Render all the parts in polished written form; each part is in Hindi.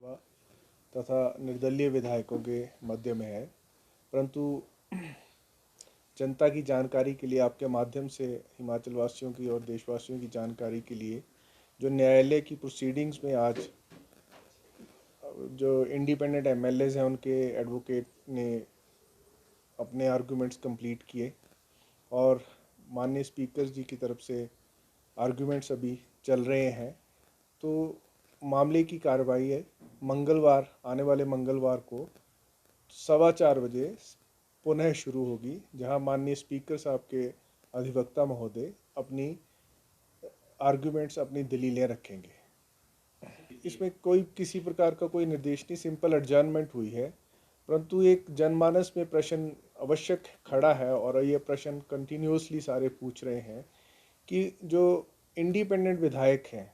तथा निर्दलीय विधायकों के मध्य में है, परंतु जनता की जानकारी के लिए आपके माध्यम से हिमाचल वासियों की और देशवासियों की जानकारी के लिए जो न्यायालय की प्रोसीडिंग्स में आज जो इंडिपेंडेंट एमएलएज हैं उनके एडवोकेट ने अपने आर्गूमेंट्स कंप्लीट किए और माननीय स्पीकर जी की तरफ से आर्गूमेंट्स अभी चल रहे हैं। तो मामले की कार्रवाई है मंगलवार, आने वाले मंगलवार को 4:15 बजे पुनः शुरू होगी, जहां माननीय स्पीकर साहब के अधिवक्ता महोदय अपनी आर्गूमेंट्स, अपनी दलीलें रखेंगे। इसमें कोई किसी प्रकार का कोई निर्देश नहीं, सिंपल एडजर्नमेंट हुई है, परंतु एक जनमानस में प्रश्न आवश्यक खड़ा है और ये प्रश्न कंटिन्यूसली सारे पूछ रहे हैं कि जो इंडिपेंडेंट विधायक हैं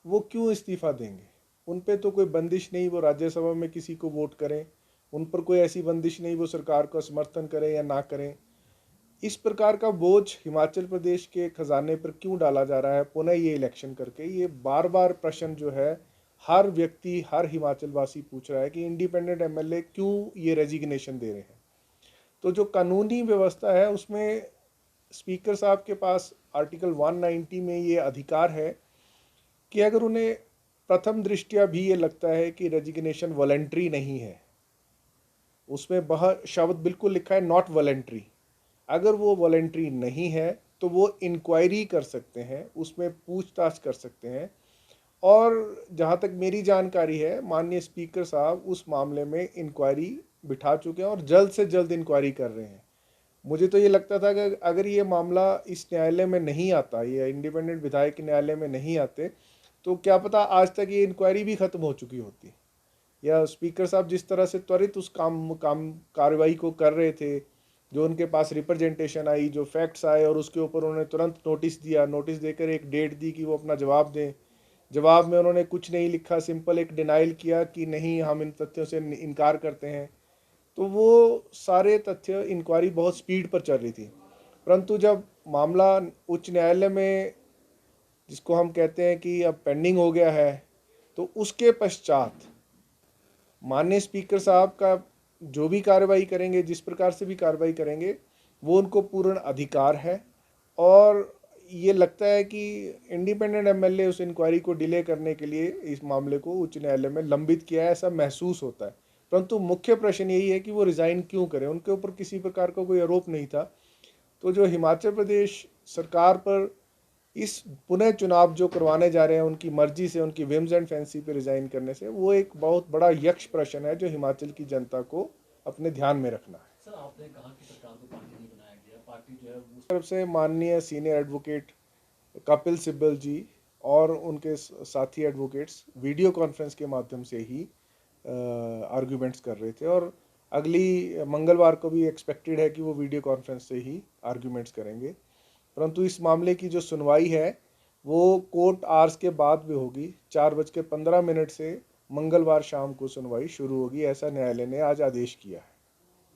वो क्यों इस्तीफ़ा देंगे। उन पे तो कोई बंदिश नहीं वो राज्यसभा में किसी को वोट करें, उन पर कोई ऐसी बंदिश नहीं वो सरकार का समर्थन करें या ना करें। इस प्रकार का बोझ हिमाचल प्रदेश के खजाने पर क्यों डाला जा रहा है पुनः ये इलेक्शन करके। ये बार बार प्रश्न जो है हर व्यक्ति, हर हिमाचल वासी पूछ रहा है कि इंडिपेंडेंट एमएलए क्यों ये रेजिग्नेशन दे रहे हैं। तो जो कानूनी व्यवस्था है उसमें स्पीकर साहब के पास आर्टिकल 190 में ये अधिकार है कि अगर उन्हें प्रथम दृष्टया भी ये लगता है कि रेजिग्नेशन वॉलंटरी नहीं है, उसमें शब्द बिल्कुल लिखा है नॉट वॉलंटरी, अगर वो वॉलंटरी नहीं है तो वो इंक्वायरी कर सकते हैं, उसमें पूछताछ कर सकते हैं। और जहाँ तक मेरी जानकारी है माननीय स्पीकर साहब उस मामले में इंक्वायरी बिठा चुके हैं और जल्द से जल्द इंक्वायरी कर रहे हैं। मुझे तो ये लगता था कि अगर ये मामला इस न्यायालय में नहीं आता, ये इंडिपेंडेंट विधायक न्यायालय में नहीं आते, तो क्या पता आज तक ये इंक्वायरी भी ख़त्म हो चुकी होती, या स्पीकर साहब जिस तरह से त्वरित उस कार्रवाई को कर रहे थे, जो उनके पास रिप्रेजेंटेशन आई, जो फैक्ट्स आए और उसके ऊपर उन्होंने तुरंत नोटिस दिया, नोटिस देकर एक डेट दी कि वो अपना जवाब दें। जवाब में उन्होंने कुछ नहीं लिखा, सिंपल एक डिनाइल किया कि नहीं हम इन तथ्यों से इनकार करते हैं। तो वो सारे तथ्य, इंक्वायरी बहुत स्पीड पर चल रही थी, परंतु जब मामला उच्च न्यायालय में, जिसको हम कहते हैं कि अब पेंडिंग हो गया है, तो उसके पश्चात माननीय स्पीकर साहब का जो भी कार्रवाई करेंगे, जिस प्रकार से भी कार्रवाई करेंगे, वो उनको पूर्ण अधिकार है। और ये लगता है कि इंडिपेंडेंट एमएलए उस इंक्वायरी को डिले करने के लिए इस मामले को उच्च न्यायालय में लंबित किया है, ऐसा महसूस होता है। परंतु मुख्य प्रश्न यही है कि वो रिज़ाइन क्यों करें, उनके ऊपर किसी प्रकार का कोई आरोप नहीं था। तो जो हिमाचल प्रदेश सरकार पर इस पुनः चुनाव जो करवाने जा रहे हैं उनकी मर्जी से, उनकी विम्स एंड फैंसी पे रिज़ाइन करने से, वो एक बहुत बड़ा यक्ष प्रश्न है जो हिमाचल की जनता को अपने ध्यान में रखना है। सर, आपने कहा कि सरकार को पार्टी नहीं बनाया गया, पार्टी जो है वो तरफ से माननीय सीनियर एडवोकेट कपिल सिब्बल जी और उनके साथी एडवोकेट्स वीडियो कॉन्फ्रेंस के माध्यम से ही आर्ग्यूमेंट्स कर रहे थे, और अगली मंगलवार को भी एक्सपेक्टेड है कि वो वीडियो कॉन्फ्रेंस से ही आर्ग्यूमेंट्स करेंगे। परंतु इस मामले की जो सुनवाई है वो कोर्ट आवर्स के बाद भी होगी, 4:15 से मंगलवार शाम को सुनवाई शुरू होगी, ऐसा न्यायालय ने आज आदेश किया है।